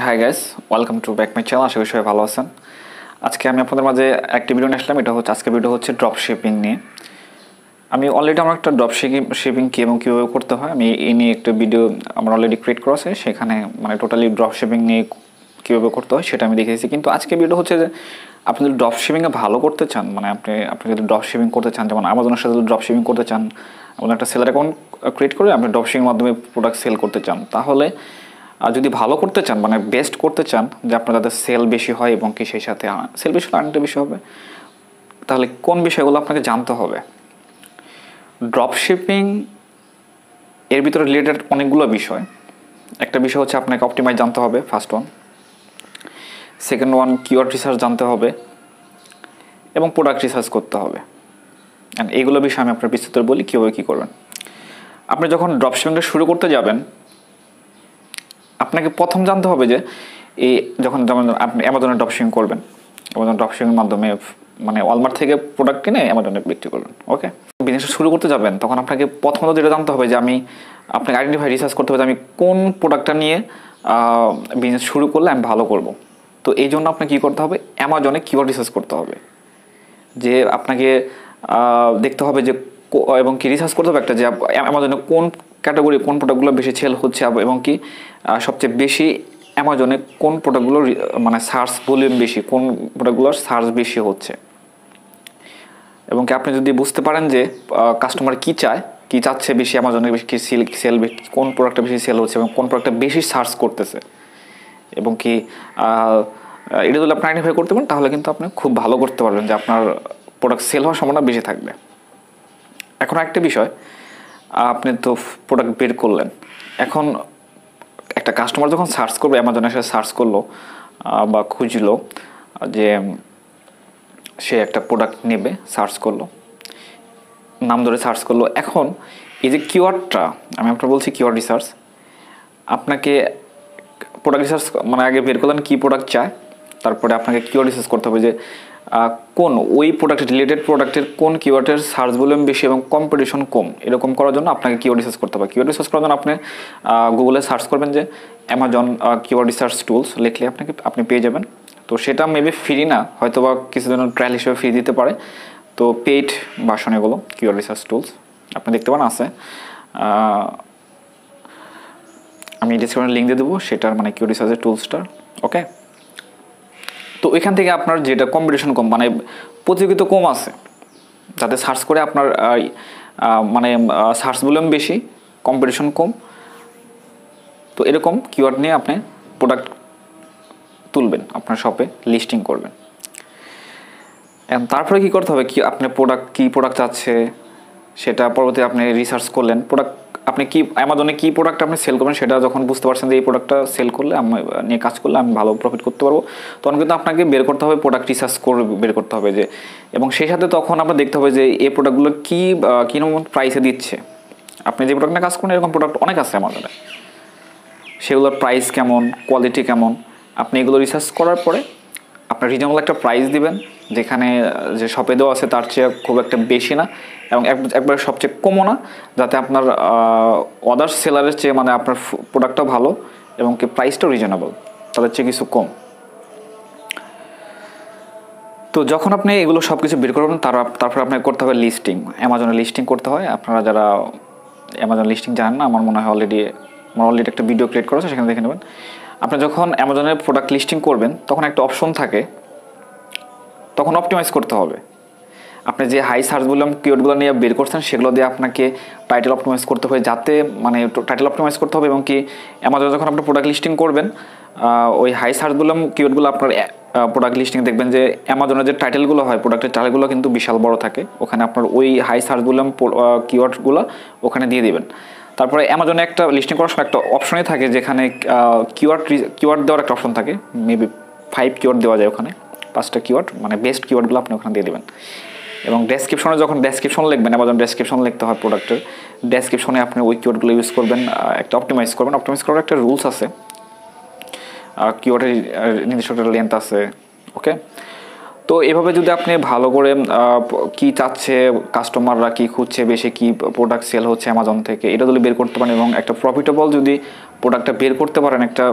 High guys, welcome to back my channel. আশা করি সবাই ভালো আছেন। আজকে আমি আপনাদের মাঝে একটা ভিডিও নিয়ে আসলাম। এটা হচ্ছে আজকে ভিডিও হচ্ছে ড্রপ শিপিং নিয়ে। আমি অলরেডি আমার একটা ড্রপ শিপিং কী এবং কীভাবে করতে হয় আমি এই নিয়ে একটা ভিডিও আমার অলরেডি ক্রিয়েট করা আছে। সেখানে মানে টোটালি ড্রপ শিপিং নিয়ে কীভাবে করতে হয় সেটা আমি দেখিয়েছি। কিন্তু আজকে ভিডিও হচ্ছে যে আপনি যদি ড্রপ শিপিংয়ে ভালো করতে চান, মানে আপনি যদি ড্রপ শিপিং করতে চান, যেমন আমাজনের সাথে যদি ড্রপ শিপিং করতে চান, আপনার একটা সেলার অ্যাকাউন্ট ক্রিয়েট করে আপনি ড্রপ শিপিংয়ের মাধ্যমে প্রোডাক্ট সেল করতে চান, তাহলে আর যদি ভালো করতে চান, মানে বেস্ট করতে চান, যে আপনার যাতে সেল বেশি হয় এবং কি সেই সাথে সেল বেশি হলে আর্নিংটা বেশি হবে, তাহলে কোন বিষয়গুলো আপনাকে জানতে হবে? ড্রপ শিপিং এর ভিতরে রিলেটেড অনেকগুলো বিষয়। একটা বিষয় হচ্ছে আপনাকে অপটিমাইজ জানতে হবে, first one. Second one, keyword research জানতে হবে এবং প্রোডাক্ট রিসার্চ করতে হবে। অ্যান্ড এইগুলো বিষয় আমি আপনার বিস্তারিত বলি কীভাবে কী করবেন। আপনি যখন ড্রপ শিপিংটা শুরু করতে যাবেন, আপনাকে প্রথম জানতে হবে যে এই যেমন আপনি অ্যামাজনে ড্রপশিপিং করবেন, অ্যামাজন ড্রপশিপিংয়ের মাধ্যমে মানে ওয়ালমার্ট থেকে প্রোডাক্ট কিনে অ্যামাজনে বিক্রি করবেন। ওকে, বিজনেস শুরু করতে যাবেন তখন আপনাকে প্রথমত যেটা জানতে হবে যে আপনাকে আইডেন্টিফাই রিসার্চ করতে হবে যে আমি কোন প্রোডাক্টটা নিয়ে বিজনেস শুরু করলে আমি ভালো করব। তো এই জন্য আপনাকে কী করতে হবে? অ্যামাজনে কিওয়ার্ড রিসার্চ করতে হবে। যে আপনাকে দেখতে হবে যে এবং কি রিসার্চ করতে হবে একটা যে অ্যামাজনে কোন ক্যাটাগরি কোন প্রোডাক্টগুলো বেশি সেল হচ্ছে এবং কি সবচেয়ে বেশি অ্যামাজনে কোন প্রোডাক্টগুলোর মানে সার্চ ভলিউম বেশি, কোন প্রোডাক্টগুলোর সার্চ বেশি হচ্ছে। এবং কি আপনি যদি বুঝতে পারেন যে কাস্টমার কী চাচ্ছে বেশি, অ্যামাজনে বেশি কি সেল কোন প্রোডাক্টটা বেশি সেল হচ্ছে এবং কোন প্রোডাক্টটা বেশি সার্চ করতেছে, এবং কি এটা যদি আপনি আইডেন্টিফাই করতে পারেন তাহলে কিন্তু আপনি খুব ভালো করতে পারবেন, যে আপনার প্রোডাক্ট সেল হওয়ার সম্ভাবনা বেশি থাকবে। এখন একটা বিষয়, আপনি তো প্রোডাক্ট বের করলেন, এখন একটা কাস্টমার যখন সার্চ করবে, অ্যামাজনে এসে সার্চ করলো বা খুঁজলো যে সে একটা প্রোডাক্ট নেবে, সার্চ করলো, নাম ধরে সার্চ করলো। এখন এই যে কিওয়ার্ডটা আমি আপনার বলছি, কিওয়ার্ড রিসার্চ, আপনাকে প্রোডাক্ট রিসার্চ মানে আগে বের করলেন কী প্রোডাক্ট চায়, তারপরে আপনাকে কিওয়ার্ড রিসার্চ করতে হবে যে কোন ওই প্রোডাক্ট রিলেটেড প্রোডাক্টের কোন কিওয়ার্ডের সার্চ ভলিউম বেশি এবং কম্পিটিশন কম। এরকম করার জন্য আপনাকে কিওয়ার্ড রিসার্চ করতে হবে। কিওয়ার্ড রিসার্চ করার জন্য আপনি গুগলে সার্চ করবেন যে অ্যামাজন কিওয়ার্ড রিসার্চ টুলস, লিখলে আপনি পেয়ে যাবেন। তো সেটা মেবি ফ্রি না, হয়তো বা কিছুদিনের ট্রায়াল হিসেবে ফ্রি দিতে পারে। তো পেইড ভার্সন এগুলো কিওয়ার্ড রিসার্চ টুলস আপনি দেখতে পারেন আছে। আমি ডিসক্রিপশনে লিঙ্ক দিয়ে দেবো সেটার, মানে কিওয়ার্ড রিসার্চের টুলসটার। ওকে, তো এখান থেকে আপনার যেটা কম্পিটিশন কম, মানে প্রতিযোগিতা কম আছে, যাতে সার্চ করে আপনার মানে সার্চ ভলিউম বেশি, কম্পিটিশন কম, তো এরকম কিওয়ার্ড নিয়ে আপনি প্রোডাক্ট তুলবেন, আপনার শপে লিস্টিং করবেন। তারপরে কী করতে হবে, আপনি কী প্রোডাক্ট চাচ্ছে সেটা পরবর্তী আপনি রিসার্চ করলেন। প্রোডাক্ট আপনি কি অ্যামাজনে কী প্রোডাক্ট আপনি সেল করবেন সেটা যখন বুঝতে পারছেন যে এই প্রোডাক্টটা সেল করলে আমি নিয়ে কাজ করলে আমি ভালো প্রফিট করতে পারবো, তখন কিন্তু আপনাকে বের করতে হবে, প্রোডাক্ট রিসার্চ করে বের করতে হবে যে, এবং সেই সাথে তখন আপনার দেখতে হবে যে এই প্রোডাক্টগুলো কী রকম প্রাইসে দিচ্ছে। আপনি যে প্রোডাক্ট নিয়ে কাজ করেন এরকম প্রোডাক্ট অনেক আছে অ্যামাজনে, সেগুলোর প্রাইস কেমন, কোয়ালিটি কেমন, আপনি এগুলো রিসার্চ করার পরে আপনার রিজনেবল একটা প্রাইস দিবেন, যেখানে যে শপে দেওয়া আছে তার চেয়ে খুব একটা বেশি না এবং একবারে সবচেয়ে কমও না, যাতে আপনার আদার্স সেলারের চেয়ে মানে আপনার প্রোডাক্টটাও ভালো এবং কি প্রাইসটাও রিজনেবল, তাদের চেয়ে কিছু কম। তো যখন আপনি এগুলো সব কিছু বের করবেন তারপর আপনাকে করতে হবে লিস্টিং, অ্যামাজনে লিস্টিং করতে হয়। আপনারা যারা অ্যামাজন লিস্টিং জানেন না, আমার মনে হয় অলরেডি একটা ভিডিও ক্রিয়েট করা আছে, সেখানে দেখে নেবেন। আপনি যখন অ্যামাজনের প্রোডাক্ট লিস্টিং করবেন তখন একটা অপশন থাকে, তখন অপটিমাইজ করতে হবে। আপনি যে হাই সার্চ ভলিউম কিওয়ার্ডগুলো নিয়ে বের করছেন সেগুলো দিয়ে আপনাকে টাইটেল অপটিমাইজ করতে হবে, যাতে মানে টাইটেল অপটিমাইজ করতে হবে, এবং কি অ্যামাজনে যখন আপনি প্রোডাক্ট লিস্টিং করবেন ওই হাই সার্চ ভলিউম কিওয়ার্ডগুলো আপনার প্রোডাক্ট লিস্টিং দেখবেন যে অ্যামাজনের যে টাইটেলগুলো হয়, প্রোডাক্টের টাইটেলগুলো কিন্তু বিশাল বড় থাকে, ওখানে আপনার ওই হাই সার্চ ভলিউম কিওয়ার্ডগুলো ওখানে দিয়ে দেবেন। তারপরে অ্যামাজনে একটা লিস্টিং করার সময় একটা অপশনই থাকে যেখানে কিওয়ার্ড দেওয়ার একটা অপশন থাকে, মেবি 5 কিওয়ার্ড দেওয়া যায় ওখানে, 5টা কিওয়ার্ড, মানে বেস্ট কিওয়ার্ডগুলো আপনি ওখানে দিয়ে দেবেন। এবং ডেসক্রিপশনে যখন ডেসক্রিপশন লিখবেন, অ্যামাজন ডেসক্রিপশন লিখতে হয় প্রোডাক্টের, ডেসক্রিপশনে আপনি ওই কিওয়ার্ডগুলো ইউজ করবেন, একটা অপটিমাইজ করবেন। অপটিমাইজ করার একটা রুলস আছে, কিওয়ার্ডের নির্দিষ্ট একটা লেন্থ আছে। ওকে, তো এভাবে যদি আপনি ভালো করে কি চাচ্ছে কাস্টমাররা, কি খুঁজছে বেশি, কি প্রোডাক্ট সেল হচ্ছে অ্যামাজন থেকে, এটা যদি বের করতে পারেন এবং একটা প্রফিটেবল যদি প্রোডাক্টটা বের করতে পারেন একটা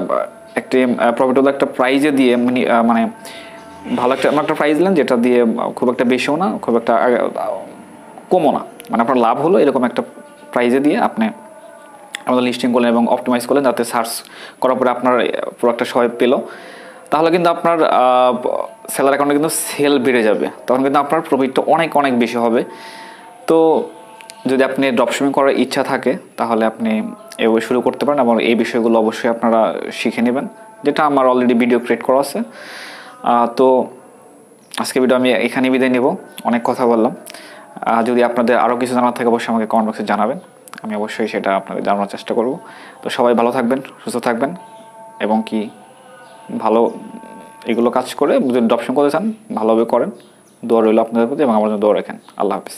একটি প্রফিটেবল একটা প্রাইজে দিয়ে মানে ভালো একটা প্রাইস দিলেন, যেটা দিয়ে খুব একটা বেশিও না খুব একটা কমও না, মানে আপনার লাভ হলো এরকম একটা প্রাইজে দিয়ে আপনি আমাদের লিস্টিং করলেন এবং অপটিমাইজ করলেন যাতে সার্চ করার পরে আপনার প্রোডাক্টটা সবাই পেলো, তাহলে কিন্তু আপনার সেলার অ্যাকাউন্টে কিন্তু সেল বেড়ে যাবে, তখন কিন্তু আপনার প্রফিটটা অনেক অনেক বেশি হবে। তো যদি আপনি ড্রপশিপিং করার ইচ্ছা থাকে তাহলে আপনি এভাবে শুরু করতে পারেন এবং এই বিষয়গুলো অবশ্যই আপনারা শিখে নেবেন, যেটা আমার অলরেডি ভিডিও ক্রিয়েট করা আছে। তো আজকে ভিডিও আমি এখানে বিদায় নেব, অনেক কথা বললাম। যদি আপনাদের আরও কিছু জানার থাকে অবশ্যই আমাকে কমেন্ট বক্সে জানাবেন, আমি অবশ্যই সেটা আপনাদের জানানোর চেষ্টা করব। তো সবাই ভালো থাকবেন, সুস্থ থাকবেন এবং কি ভালো এগুলো কাজ করে যদি ড্রপশিপিং করতে চান ভালোভাবে করেন। দোয়া রইল আপনাদের প্রতি এবং আমার জন্য দোয়া রাখেন। আল্লাহ হাফিজ।